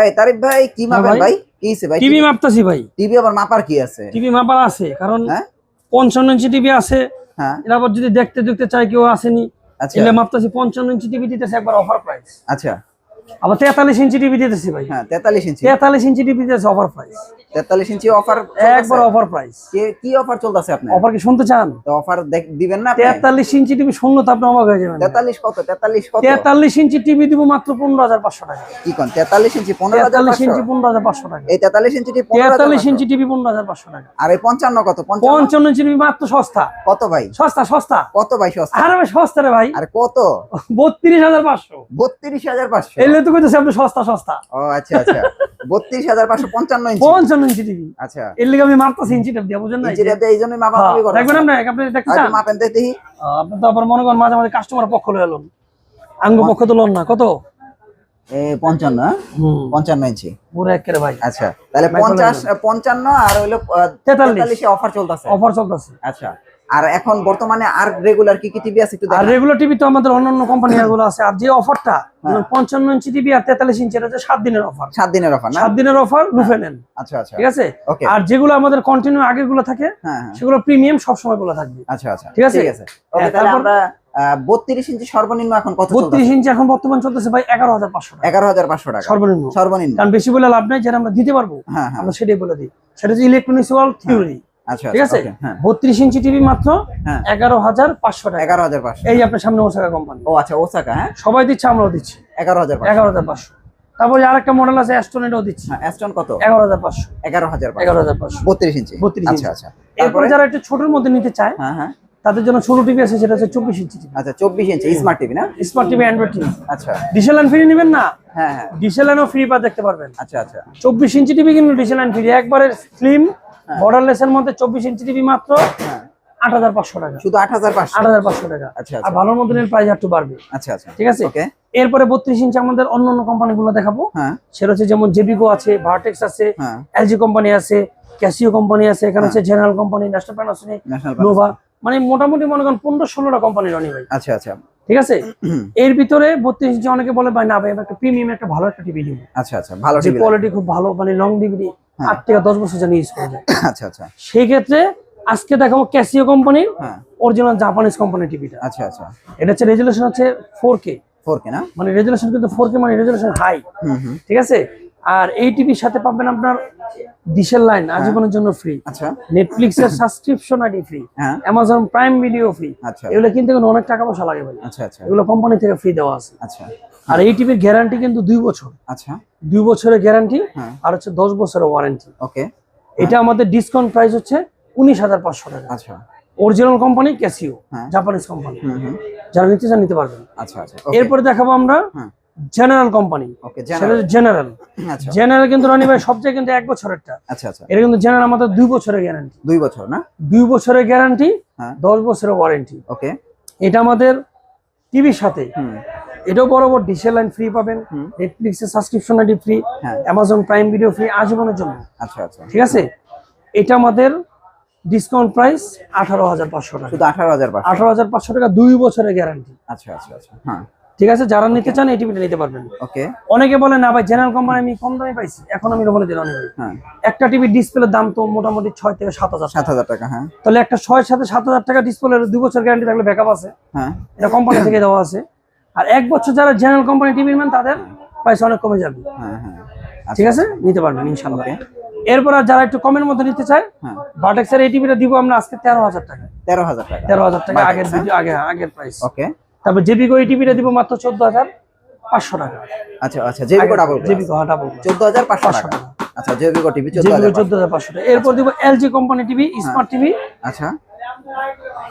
এই তারিফ ভাই কি মাপেন ভাই? কি হইছে ভাই? টিভি মাপতাছি ভাই। টিভি আবার মাপার কি আছে? টিভি মাপার আছে কারণ হ্যাঁ 55 ইঞ্চি টিভি আছে। হ্যাঁ এর আবার যদি দেখতে দেখতে চাই কেউ আসেনি, আচ্ছা এলে মাপতাছি 55 ইঞ্চি টিভি দিতেছে একবার অফার প্রাইস। আচ্ছা আবার 43 ইঞ্চি টিভি দিতেছি ভাই। হ্যাঁ 43 ইঞ্চি 43 ইঞ্চি টিভি দিতেছে অফার প্রাইস। 43 ইঞ্চি অফার একবার অফার প্রাইস। কি অফার চলতেছে আপনার? অফার কি শুনতে চান? তো অফার দিবেন না আপনি? 43 ইঞ্চি টিভি শুনলে তো আপনি অবাক হয়ে যাবেন। 43 কত? 43 কত? 43 ইঞ্চি টিভি দিব মাত্র 15500 টাকা। কি কোন 43 ইঞ্চি 43 ইঞ্চি 15500? 15500 টাকা। এই 43 ইঞ্চি টিভি 43 ইঞ্চি টিভি 15500 টাকা। আর এই 55 কত? 55 ইঞ্চি টিভি মাত্র সস্তা। কত ভাই? সস্তা সস্তা। কত ভাই সস্তা? আরে ভাই সস্তা রে ভাই। আরে কত? 32500। 32500? এলে তো কইতেছে আপনি সস্তা সস্তা। ও আচ্ছা আচ্ছা 32555 ইঞ্চি 55 ইঞ্চি টিভি। আচ্ছা এর লাগি আমি মারতাছি ইঞ্চি টেপ দিয়া বুঝেন না? ইঞ্চি টেপ এইজন্যই মাপা মাপি করেন। দেখবেন আপনি দেখতে চান? মাপেন দেখি। আপনি তো আবার মনে করেন মাঝে মাঝে কাস্টমার পক্ষ লয়ে এলেন, আঙ্গ পক্ষ তো লন না। কত? 55 55 ইঞ্চি পুরো একেবারে ভাই। আচ্ছা তাহলে 55 আর হইলো 43 এ অফার চলতেছে। অফার চলতেছে। আচ্ছা আর এখন বর্তমানে আর রেগুলার কি কি টিভি আছে একটু আর দেখান। রেগুলার টিভি তো আমাদের অন্যান্য কোম্পানি গুলো আছে। আর যে অফারটা 55 ইঞ্চি টিভি আর 43 ইঞ্চি এটা হচ্ছে 7 দিনের অফার। 7 দিনের অফার না? 7 দিনের অফার লুফে নেন। আচ্ছা আচ্ছা ঠিক আছে। ওকে আর যেগুলো আমাদের কন্টিনিউ আগের গুলো থাকে হ্যাঁ সেগুলো প্রিমিয়াম সব সময় গুলো থাকবে। আচ্ছা আচ্ছা ঠিক আছে ওকে তাহলে আমরা 32 ইঞ্চি সর্বনিম্ন এখন কত চলতেছে? 32 ইঞ্চি এখন বর্তমান চলতেছে ভাই 11500 টাকা। 11500 টাকা সর্বনিম্ন। সর্বনিম্ন কারণ বেশি বলে লাভ নাই, যেটা আমরা দিতে পারবো হ্যাঁ হ্যাঁ আমরা সেটাই বলে দিই। সেটা হচ্ছে ইলেকট্রনিক্স ওয়ার্ল্ড থিওরি। আচ্ছা ঠিক আছে। হ্যাঁ 32 ইঞ্চি টিভি মাত্র 11500 টাকা। 11500 এই আপনার সামনে ওসাকা কোম্পানি। ও আচ্ছা ওসাকা হ্যাঁ সবাই দিচ্ছে, আমরাও দিচ্ছি 11500 11500। তারপরে আরেকটা মডেল আছে অ্যাস্টন, এটাও দিচ্ছি অ্যাস্টন কত? 11500 11500 32 ইঞ্চি 32 আচ্ছা ইঞ্চি। আচ্ছা এরপরে যারা একটু ছোটের মধ্যে নিতে চায় হ্যাঁ হ্যাঁ তাদের জন্য ছোট টিভি আছে, সেটা হচ্ছে 24 ইঞ্চি টিভি। আচ্ছা 24 ইঞ্চি স্মার্ট টিভি না? Smart TV Android TV. আচ্ছা ডিসেল লাইন ফ্রি নেবেন না? হ্যাঁ হ্যাঁ ডিসেল লাইনও ফ্রি পা দেখতে পারবেন। আচ্ছা আচ্ছা 24 ইঞ্চি টিভি কিন্তু ডিসেল লাইন ফ্রি, একবারে স্লিম বর্ডারলেস এর মধ্যে 24 ইঞ্চি টিভি মাত্র 8500 টাকা। শুধু 8500 8500 টাকা। আচ্ছা আর ভালো মডেলের প্রাইস একটু বাড়বে। আচ্ছা আচ্ছা ঠিক আছে। ওকে এরপরে 32 ইঞ্চি আমাদের অন্যান্য কোম্পানিগুলো দেখাবো। হ্যাঁ সেটা হচ্ছে যেমন জেবিকো আছে, ভার্টেক্স আছে, হ্যাঁ এলজি কোম্পানি আছে, ক্যাসিও কোম্পানি আছে, এখানে আছে general company, national Panasonic, national Nova, মানে মোটামুটি মনে করেন 15-16টা কোম্পানি রনি ভাই। আচ্ছা আচ্ছা ঠিক আছে। এর ভিতরে 32 ইঞ্চি অনেকে বলে ভাই না ভাই আমি একটা প্রিমিয়াম একটা ভালো একটা টিভি নিব, আচ্ছা আচ্ছা ভালো যে টিভি কোয়ালিটি খুব ভালো, মানে লং ডিগ্রি 8 থেকে 10 বছর জানি ইউজ করা যায়। আচ্ছা আচ্ছা সেই ক্ষেত্রে আজকে দেখাবো ক্যাসিও কোম্পানির হ্যাঁ অরিজিনাল জাপানিজ কোম্পানি টিভিটা। আচ্ছা আচ্ছা এটা হচ্ছে রেজুলেশন হচ্ছে 4K, 4K না? মানে রেজুলেশন কিন্তু 4K মানে রেজুলেশন হাই। হুম ঠিক আছে। আর এই টিভির সাথে পাবেন আপনার ডিশের লাইন আজীবনের জন্য ফ্রি, আচ্ছা নেটফ্লিক্স এর সাবস্ক্রিপশন আইডি ফ্রি, হ্যাঁ অ্যামাজন প্রাইম ভিডিও ফ্রি। আচ্ছা এগুলো কিনতে কিন্তু অনেক টাকা পয়সা লাগে ভাই, আচ্ছা আচ্ছা এগুলো কোম্পানি থেকে ফ্রি দেওয়া আছে। আচ্ছা আর এই টিভির গ্যারান্টি কিন্তু 2 বছর, আচ্ছা 2 বছরের গ্যারান্টি হ্যাঁ আর হচ্ছে 10 বছরের ওয়ারেন্টি। ওকে এটা আমাদের ডিসকাউন্ট প্রাইস হচ্ছে 19500 টাকা। আচ্ছা অরিজিনাল কোম্পানি ক্যাসিও, হ্যাঁ জাপানিজ কোম্পানি, হুম যারা নিতে চান নিতে পারবেন। আচ্ছা আচ্ছা এরপরে দেখাবো আমরা হ্যাঁ জেনারেল কোম্পানি। ওকে সেটা জেনারেল। আচ্ছা জেনারেল কিন্তু রনি ভাই সবচেয়ে কিন্তু 1 বছরেরটা, আচ্ছা আচ্ছা এটা কিন্তু জেনারেল আমাদের 2 বছরের গ্যারান্টি। 2 বছর না? 2 বছরের গ্যারান্টি, হ্যাঁ 10 বছরের ওয়ারেন্টি। ওকে এটা আমাদের টিভির সাথে হুম এটাও বরাবর ডিশের লাইন ফ্রি পাবেন, হুম নেটফ্লিক্সের সাবস্ক্রিপশন আইডি ফ্রি, হ্যাঁ অ্যামাজন প্রাইম ভিডিও ফ্রি আজীবনের জন্য। আচ্ছা আচ্ছা ঠিক আছে। এটা আমাদের ডিসকাউন্ট প্রাইস 18500 টাকা। শুধু 18500 18500 টাকা 2 বছরের গ্যারান্টি। আচ্ছা আচ্ছা আচ্ছা হ্যাঁ ঠিক আছে। যারা নিতে চান এই টিভিটা নিতে পারবেন। ওকে অনেকে বলে না ভাই জেনারেল কোম্পানি আমি কম দামে পাইছি, এখন আমি বলে দিলাম ভাই হ্যাঁ একটা টিভির ডিসপ্লের দাম তো মোটামুটি 6 থেকে 7000 টাকা। 7000 টাকা হ্যাঁ তাহলে একটা 6 সাথে 7000 টাকা ডিসপ্লের 2 বছর গ্যারান্টি থাকলে ব্যাকআপ আছে, হ্যাঁ এটা কোম্পানি থেকে দেওয়া আছে। আর 1 বছর যারা জেনারেল কোম্পানি টিভির ম্যান তাদের প্রাইস অনেক কমে যাবে। হ্যাঁ হ্যাঁ ঠিক আছে, নিতে পারবেন ইনশাআল্লাহ। এরপর আর যারা একটু কমের মধ্যে নিতে চায় হ্যাঁ ভার্টেক্সের এই টিভিটা দিব আমরা আজকে 13000 টাকা। 13000 টাকা 13000 টাকা আগের Vertex, ভিডিও আগের প্রাইস। ওকে তারপর জেবিকো এই টিভিটা দিব মাত্র 14500 টাকা। আচ্ছা আচ্ছা জেবিকো ডাবল জেবিকো ডাবল 14500 টাকা। আচ্ছা জেবিকো টিভি 14500 টাকা। এরপর দিব LG company TV smart TV. আচ্ছা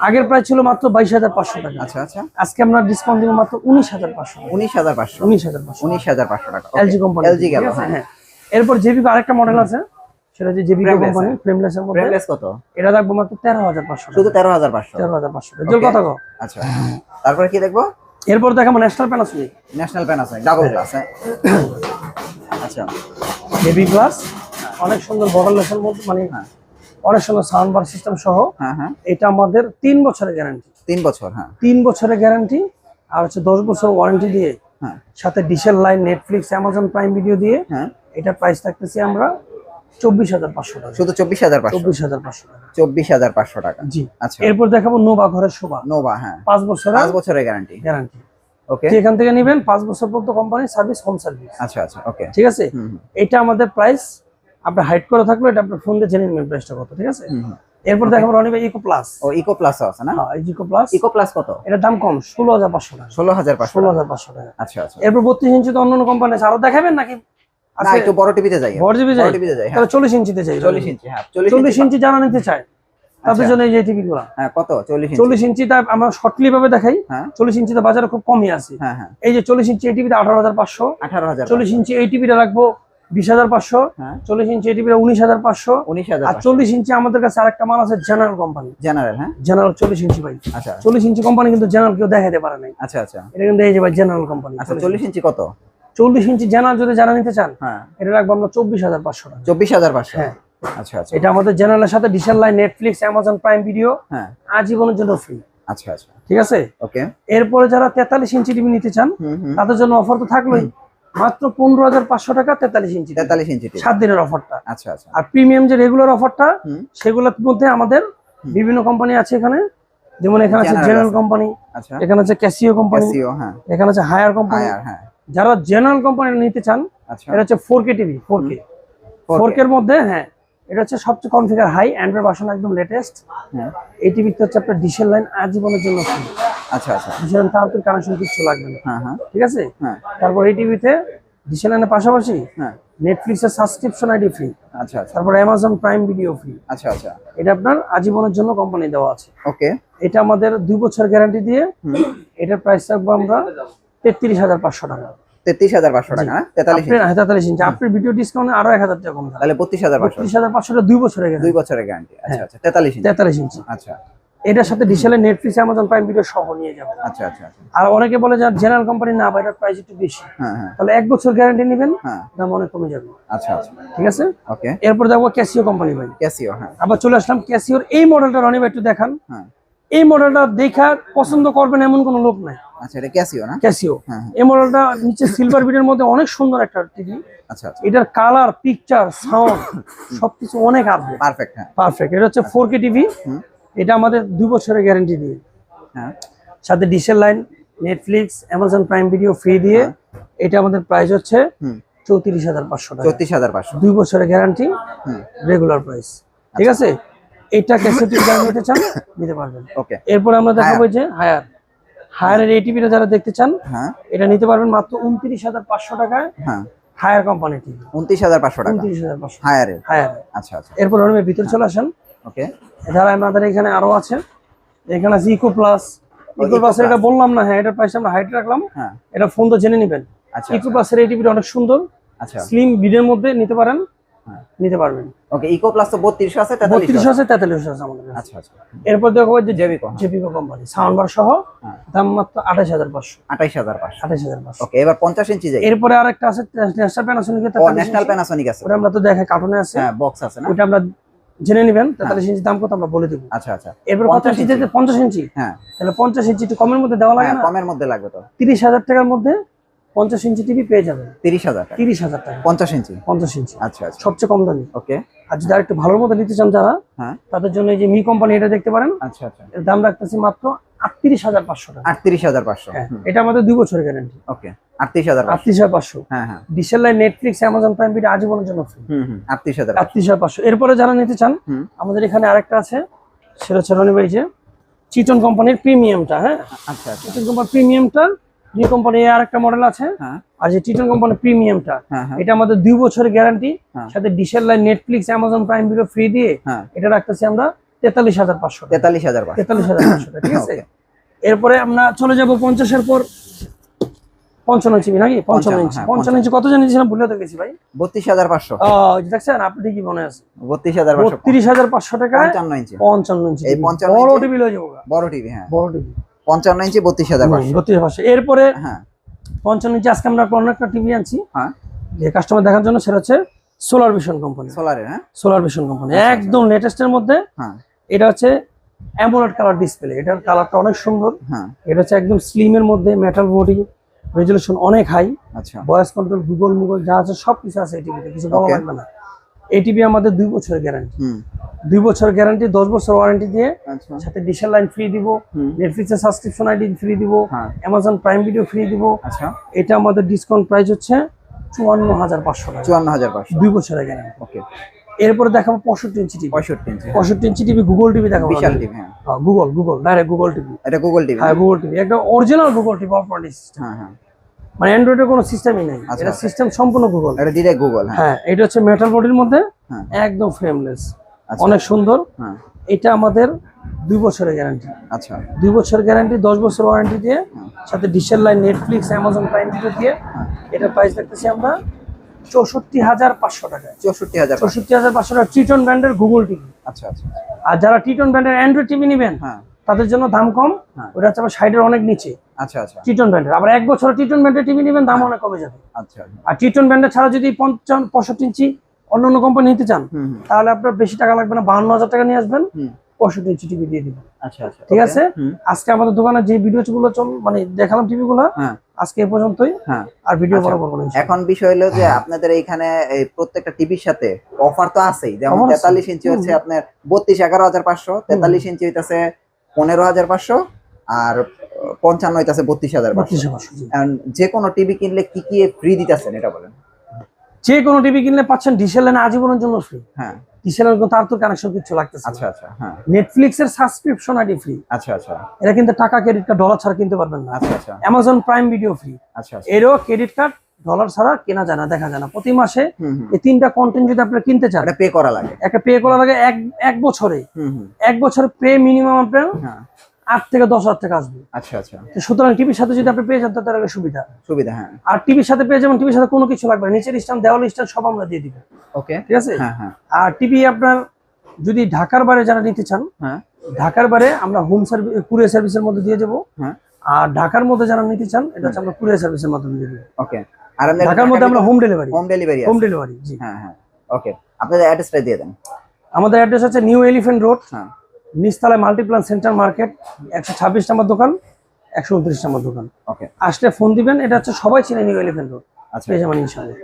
আগের প্রাইস ছিল মাত্র 22500 টাকা। আচ্ছা আচ্ছা আজকে আমরা ডিসকাউন্ট দিব মাত্র 19500 টাকা। 19500 19500 টাকা এলজি কোম্পানি। এলজি গেল হ্যাঁ। এরপর জেবিকো আরেকটা মডেল আছে, সেটা হচ্ছে জেবিকো কোম্পানি ফ্রেমলেস এর মধ্যে। ফ্রেমলেস কত? এটা রাখবো মাত্র 13500 টাকা। শুধু 13500 13500 টাকা। জল কথা কও। আচ্ছা তারপরে কি দেখবো? এরপর দেখাবো national Panasonic. National Panasonic double glass আচ্ছা হেভি গ্লাস, অনেক সুন্দর বর্ডারলেস এর মধ্যে, মানে অনেক সুন্দর সাউন্ড বার সিস্টেম সহ। হ্যাঁ হ্যাঁ এটা আমাদের 3 বছরের গ্যারান্টি। 3 বছর হ্যাঁ 3 বছরের গ্যারান্টি আর হচ্ছে 10 বছর ওয়ারেন্টি দিয়ে হ্যাঁ সাথে ডিশের line, Netflix, Amazon Prime video দিয়ে হ্যাঁ এটা প্রাইস থাকতেছি আমরা 24,500 টাকা। শুধু 24,500 24,500 টাকা। 24,500 টাকা। জি। আচ্ছা এরপর দেখাবো নোভা ঘরের শোভা, নোভা। হ্যাঁ 5 বছর 5 বছরের গ্যারান্টি। গ্যারান্টি। ওকে এখান থেকে নেবেন 5 বছর পর্যন্ত কোম্পানি সার্ভিস, হোম সার্ভিস। আচ্ছা আচ্ছা ওকে ঠিক আছে। এটা আমাদের প্রাইস আপনার হাইড করা থাকলো, এটা আপনার ফোন দিয়ে জেনে নেবেন প্রাইসটা কত। ঠিক আছে। এরপর দেখাবো রনি ভাই ইকো প্লাস। ও ইকো প্লাস আছে না? হ্যাঁ ইকো প্লাস। ইকো প্লাস কত? এটার দাম কম, 16,500 টাকা। 16,500 16,500 টাকা। আচ্ছা আচ্ছা। এরপর 32 ইঞ্চি তো অন্যান্য কোম্পানি আছে, আরো দেখাবেন নাকি? না একটু বড় টিভিতে যাই। বড় টিভি যাই? বড় টিভিতে যাই। তাহলে 40 ইঞ্চিতে যাই। 40 ইঞ্চি। হ্যাঁ 40 ইঞ্চি যারা নিতে চায় তাদের জন্য এই যে টিভিগুলো। হ্যাঁ কত? 40 ইঞ্চি। 40 ইঞ্চিটা আমরা শর্টলি ভাবে দেখাই। হ্যাঁ 40 ইঞ্চিতে বাজারে খুব কমই আছে। হ্যাঁ হ্যাঁ এই যে 40 ইঞ্চি এই টিভিটা 18,500। 18,000। 40 ইঞ্চি এই টিভিটা রাখবো 20,500। হ্যাঁ 40 ইঞ্চি এই টিভিটা 19,500। 19,000। আর 40 ইঞ্চি আমাদের কাছে আরেকটা মাল আছে জেনারেল কোম্পানি। জেনারেল। হ্যাঁ জেনারেল 40 ইঞ্চি ভাই। আচ্ছা 40 ইঞ্চি কোম্পানি কিন্তু জেনারেল কেউ দেখাইতে পারে নাই। আচ্ছা আচ্ছা। এটা কিন্তু এই যে ভাই জেনারেল কোম্পানি। আচ্ছা 40 ইঞ্চি কত? 40 ইঞ্চি জেনারেল যদি যারা নিতে চান হ্যাঁ এটা রাখবো আমরা 24,500 টাকা। 24,500। হ্যাঁ আচ্ছা আচ্ছা। এটা আমাদের জেনারেলের সাথে ডিশের line, Netflix, Amazon Prime video হ্যাঁ আজীবনের জন্য ফ্রি। আচ্ছা আচ্ছা ঠিক আছে। ওকে। এরপরে যারা 43 ইঞ্চি টিভি নিতে চান তাদের জন্য অফার তো থাকলোই, মাত্র 15,500 টাকা 43 ইঞ্চি। 43 ইঞ্চি 7 দিনের অফারটা। আচ্ছা আচ্ছা। আর প্রিমিয়াম যে রেগুলার অফারটা সেগুলোর মধ্যে আমাদের বিভিন্ন কোম্পানি আছে এখানে, যেমন এখানে আছে জেনারেল কোম্পানি, আচ্ছা এখানে আছে ক্যাসিও কোম্পানি, ক্যাসিও। হ্যাঁ এখানে আছে হায়ার কোম্পানি। হ্যাঁ যারা জেনারেল কোম্পানি নিতে চান আচ্ছা এটা হচ্ছে 4K টিভি। 4K এর মধ্যে হ্যাঁ এটা হচ্ছে সবচেয়ে কনফিগার হাই, অ্যান্ড্রয়েড ভার্সন একদম লেটেস্ট। হ্যাঁ এই টিভিতে হচ্ছে আপনার ডিশের লাইন আজীবনের জন্য ফ্রি। আচ্ছা আচ্ছা। ডিশের লাইন তাহলে কানেকশন কিছু লাগবে না। হ্যাঁ হ্যাঁ ঠিক আছে। হ্যাঁ তারপর এই টিভিতে ডিশের লাইনের পাশাপাশি হ্যাঁ নেটফ্লিক্সের সাবস্ক্রিপশন আইডি ফ্রি। আচ্ছা আচ্ছা তারপর অ্যামাজন প্রাইম ভিডিও ফ্রি। আচ্ছা আচ্ছা এটা আপনার আজীবনের জন্য কোম্পানি দেওয়া আছে। ওকে। এটা আমাদের 2 বছর গ্যারান্টি দিয়ে এটার প্রাইস রাখবো আমরা 33,500 টাকা। 33,500 টাকা না? 43 ইঞ্চি। আপনার ভিডিও ডিসকাউন্টে আরো 1,000 টাকা কম। তাহলে 32,500। 33,500 টা 2 বছরের 2 গ্যারান্টি। বছরের গ্যারান্টি। আচ্ছা আচ্ছা 43 ইঞ্চি। 43 ইঞ্চি। আচ্ছা এটার সাথে ডিশেলে নেটফ্লিক্স, অ্যামাজন প্রাইম ভিডিও সহ নিয়ে যাবেন। আচ্ছা আচ্ছা আচ্ছা। আর অনেকে বলে যে জেনারেল কোম্পানি না, এটার প্রাইস একটু বেশি। হ্যাঁ হ্যাঁ তাহলে 1 বছর গ্যারান্টি নেবেন, হ্যাঁ দাম অনেক কমে যাবে। আচ্ছা আচ্ছা ঠিক আছে। ওকে। এরপর দেখবো ক্যাসিও কোম্পানি ভাই। ক্যাসিও। হ্যাঁ আবার চলে আসলাম ক্যাসিওর এই মডেলটা। রনি ভাই একটু দেখান। হ্যাঁ এই মডেলটা দেখা পছন্দ করবেন এমন কোনো লোক নাই। আচ্ছা এটা ক্যাসিও না? ক্যাসিও। হ্যাঁ এই মডেলটা নিচে সিলভার বিটের মধ্যে অনেক সুন্দর একটা টিভি। আচ্ছা আচ্ছা এটার কালার, পিকচার, সাউন্ড সবকিছু অনেক আপডেট, পারফেক্ট। হ্যাঁ পারফেক্ট। এটা হচ্ছে 4K টিভি। এটা আমাদের 2 বছরের গ্যারান্টি দিয়ে, হ্যাঁ সাথে ডিশের line, Netflix, Amazon Prime video free দিয়ে এটা আমাদের প্রাইস হচ্ছে 34,500 টাকা। 34,500। 2 বছরের গ্যারান্টি, রেগুলার প্রাইস। ঠিক আছে। এটা ক্যাসেট যারা নিতে চান নিতে পারবেন। ওকে। এরপর আমরা দেখাবো যে হায়ারের এই টিভিটা যারা দেখতে চান হ্যাঁ এটা নিতে পারবেন মাত্র 29,500 টাকায়। হ্যাঁ হায়ার কোম্পানি টিভি 29,500 টাকা 29,500 হায়ারে। হায়ার। আচ্ছা আচ্ছা এরপর আমি ভিতরে চলে আসেন। ওকে। যারা আমাদের এখানে আরো আছে, এখানে আছে ইকো প্লাস। ইকো প্লাস এটা বললাম না, হ্যাঁ এটার প্রাইস আমরা হাইট রাখলাম। হ্যাঁ এটা ফোন তো জেনে নেবেন। আচ্ছা ইকো প্লাসের এই টিভিটা অনেক সুন্দর, আচ্ছা স্লিম বিডের মধ্যে নিতে পারেন। হ্যাঁ নিতে পারবেন। ওকে। ইকো প্লাস তো 32 আছে, 32 আছে, 43 আছে আমাদের কাছে। আচ্ছা আচ্ছা। এরপর দেখো যে জেবিকো। জেবিকো কোম্পানি সাউন্ড বার সহ, দাম মাত্র 28,500। 28,500। 28,500। ওকে। এবার 50 ইঞ্চি যাই। এরপরে আরেকটা আছে ন্যাশনাল প্যানাসোনিক। ও ন্যাশনাল প্যানাসোনিক আছে। ওটা আমরা তো দেখে কার্টুনে আছে। হ্যাঁ বক্স আছে না? ওটা আমরা জেনে নেবেন। 43 ইঞ্চি দাম কত আমরা বলে দেব। আচ্ছা আচ্ছা। এরপর 50 ইঞ্চি 50 ইঞ্চি। হ্যাঁ তাহলে 50 ইঞ্চি একটু কমের মধ্যে দেওয়া লাগে হ্যাঁ না? কমের মধ্যে লাগবে তো। 30,000 টাকার মধ্যে 50 ইঞ্চি টিভি পেয়ে যাবেন। 30,000 টাকা। 30,000 টাকা 50 ইঞ্চি। 50 ইঞ্চি আচ্ছা আচ্ছা সবচেয়ে কম দামি। ওকে। আর যদি আরেকটু ভালোর মধ্যে নিতে চান যারা, হ্যাঁ তাদের জন্য এই যে মি কোম্পানি এটা দেখতে পারেন। আচ্ছা আচ্ছা। এর দাম রাখতেছি মাত্র 38,500 টাকা। 38,500। হ্যাঁ এটা আমাদের 2 বছরের গ্যারান্টি। ওকে। 38,500। 38,500। হ্যাঁ হ্যাঁ ডিশের line, Netflix, Amazon Prime video আজীবনের জন্য ফ্রি। 38,500। 38,500। এরপরে যারা নিতে চান আমাদের এখানে আরেকটা আছে, সেটা হচ্ছে রনি ভাই যে চিটন কোম্পানির প্রিমিয়ামটা। হ্যাঁ আচ্ছা আচ্ছা। চিটন কোম্পানির প্রিমিয়ামটা জি কোম্পানির আরেকটা মডেল আছে। হ্যাঁ আর যে টিটন কোম্পানির প্রিমিয়ামটা হ্যাঁ হ্যাঁ এটা আমাদের 2 বছরের গ্যারান্টি, হ্যাঁ। সাথে ডিশের line, Netflix, Amazon Prime video free দিয়ে হ্যাঁ এটা রাখতেছি আমরা 43,500 টাকা। 43,500। 43,500 টাকা। ঠিক আছে। Okay. এরপরে আমরা চলে যাব 50 এর পর 55 ইঞ্চি নাকি 55 ইঞ্চি। হ্যাঁ, 55 ইঞ্চি কত জানিয়েছিলাম ভুলে তো গেছি ভাই। 32,500। দেখছেন আপনি কি মনে আছে? 32,500। 32,500 টাকায় 55 ইঞ্চি। 55 ইঞ্চি এই 55 বড় ইঞ্চি টিভি লয়ে যাবো। বড় টিভি। হ্যাঁ বড় টিভি 55 ইঞ্চি 32,500। 32,500। এরপরে হ্যাঁ 55 ইঞ্চি আজকে আমরা অনেকটা টিভি আনছি হ্যাঁ যে কাস্টমার দেখার জন্য, সেটা হচ্ছে সোলার ভিশন কোম্পানি। সোলারের। হ্যাঁ সোলার ভিশন কোম্পানি একদম লেটেস্টের মধ্যে। হ্যাঁ এটা হচ্ছে অ্যামোলেড কালার ডিসপ্লে। এটার কালারটা অনেক সুন্দর। হ্যাঁ এটা হচ্ছে একদম স্লিমের মধ্যে, মেটাল বডি, রেজুলেশন অনেক হাই, আচ্ছা ভয়েস কন্ট্রোল, গুগল যা আছে সবকিছু আছে এই টিভিতে, কিছু বলা Okay. লাগবে না। এই টিভি আমাদের 2 বছরের গ্যারান্টি, হুম 2 বছর গ্যারান্টি, 10 বছর ওয়ারেন্টি দিয়ে আচ্ছা সাথে ডিশের লাইন ফ্রি দিব, হুম নেটফ্লিক্সের সাবস্ক্রিপশন আইডি ফ্রি দিব, হ্যাঁ অ্যামাজন প্রাইম ভিডিও ফ্রি দিব। আচ্ছা এটা আমাদের ডিসকাউন্ট প্রাইস হচ্ছে 54,500 টাকা, 54,500 2 বছরের গ্যারান্টি। ওকে এরপরে দেখাবো 65 ইঞ্চি টিভি। 65 ইঞ্চি 65 ইঞ্চি টিভি, গুগল টিভি দেখাবো। বিশাল টিভি। হ্যাঁ গুগল ডাইরেক্ট গুগল টিভি। এটা গুগল টিভি। হ্যাঁ গুগল টিভি, একটা original Google TV, operating system, হ্যাঁ হ্যাঁ মানে অ্যান্ড্রয়েডের কোনো সিস্টেমই নেই, আচ্ছা, এটা আচ্ছা। সিস্টেম সম্পূর্ণ গুগল। এটা ডিরেক্ট গুগল। হ্যাঁ হ্যাঁ এটা হচ্ছে মেটাল বডির মধ্যে, হ্যাঁ একদম ফ্রেমলেস, আচ্ছা। অনেক সুন্দর। হ্যাঁ এটা আমাদের 2 বছরের গ্যারান্টি, আচ্ছা 2 বছর গ্যারান্টি, 10 বছর ওয়ারেন্টি দিয়ে সাথে ডিশের line, Netflix, Amazon Prime video দিয়ে। এটা প্রাইস দেখতেছি আমরা 64,500 টাকায়। 64,000। 64,500 টাকা ট্রিটন ব্র্যান্ডের গুগল টিভি। আচ্ছা আচ্ছা আর যারা ট্রিটন ব্র্যান্ডের অ্যান্ড্রয়েড টিভি নেবেন হ্যাঁ তাদের জন্য দাম কম, হ্যাঁ। ওটা হচ্ছে আবার 60 এর অনেক নিচে আচ্ছা আচ্ছা ট্রিটন ব্র্যান্ডের। আবার 1 বছর ট্রিটন ব্র্যান্ডের টিভি নেবেন, দাম অনেক কমে যাবে। আচ্ছা আর ট্রিটন ব্র্যান্ডের ছাড়া যদি 65 ইঞ্চি অন্য অন্য কোম্পানি নিতে চান হুম হুম তাহলে আপনার বেশি টাকা লাগবে না, 52,000 টাকা নিয়ে আসবেন, হুম 65 ইঞ্চি টিভি দিয়ে দিবেন। আচ্ছা আচ্ছা ঠিক okay, আছে। হুম আজকে আমাদের দোকানে যে ভিডিও গুলো মানে দেখালাম টিভি গুলো, হ্যাঁ আজকে এই পর্যন্তই, হ্যাঁ আর ভিডিও আচ্ছা, বড় করবো না ইনশাআল্লাহ। এখন বিষয় হলো যে আপনাদের এইখানে এই প্রত্যেকটা টিভির সাথে অফার তো আছেই, যেমন Offer আছে। 43 ইঞ্চি হচ্ছে আপনার 32,11,500, 43 ইঞ্চি হইতাছে 15,500, আর 55 হইতাছে 32,500। 32,500 জি। এখন যে কোনো টিভি কিনলে কি কি ফ্রি দিতেছেন এটা বলেন। যে কোনো টিভি কিনলে পাচ্ছেন ডিশের লাইন আজীবনের জন্য ফ্রি, হ্যাঁ ডিশের লাইন তার তো কানেকশন কিছু লাগতেছে আচ্ছা আচ্ছা হ্যাঁ নেটফ্লিক্স এর সাবস্ক্রিপশন আইডি ফ্রি, আচ্ছা আচ্ছা এটা কিন্তু টাকা, ক্রেডিট কার্ড, ডলার ছাড়া কিনতে পারবেন না। আচ্ছা আচ্ছা অ্যামাজন প্রাইম ভিডিও ফ্রি, আচ্ছা আচ্ছা এরও ক্রেডিট কার্ড, ডলার ছাড়া কেনা যায় না, দেখা যায় না। প্রতি মাসে হুম হুম এই 3টা কন্টেন্ট যদি আপনি কিনতে চান, এটা পে করা লাগে। একটা পে করা লাগে এক বছরে, হুম হুম 1 বছরে পে মিনিমাম আপনার হ্যাঁ 8 থেকে 10,000 টাকা আসবে। আচ্ছা আচ্ছা তো সুতরাং টিভির সাথে যদি আপনি পেয়ে যান তাহলে একটা সুবিধা। সুবিধা। হ্যাঁ আর টিভির সাথে পেয়ে যাবেন, টিভির সাথে কোনো কিছু লাগবে না, নিচের স্ট্যান্ড, দেওয়াল স্ট্যান্ড সব আমরা দিয়ে দিব। ওকে ঠিক আছে। হ্যাঁ হ্যাঁ আর টিভি আপনার যদি ঢাকার বাইরে যারা নিতে চান, হ্যাঁ ঢাকার বাইরে আমরা হোম সার্ভিস, কুরিয়ার সার্ভিসের মধ্যে দিয়ে দেবো। হ্যাঁ আর ঢাকার মধ্যে যারা নিতে চান, এটা হচ্ছে আমরা কুরিয়ার সার্ভিসের মাধ্যমে দিয়ে দেবো। ওকে। আর আপনাদের ঢাকার মধ্যে আমরা home delivery, home delivery home আছে। ডেলিভারি জি। হ্যাঁ হ্যাঁ ওকে। আপনাদের অ্যাড্রেসটা দিয়ে দেন। আমাদের অ্যাড্রেস হচ্ছে নিউ এলিফ্যান্ট রোড, হ্যাঁ নিচতলায় মাল্টিপ্লান সেন্টার মার্কেট, 126 নম্বর দোকান, 129 নম্বর দোকান। ওকে আসলে ফোন দিবেন, এটা হচ্ছে সবাই চিনে নিউ এলিফ্যান্ট রোড, আচ্ছা পেয়ে যাবেন ইনশাআল্লাহ।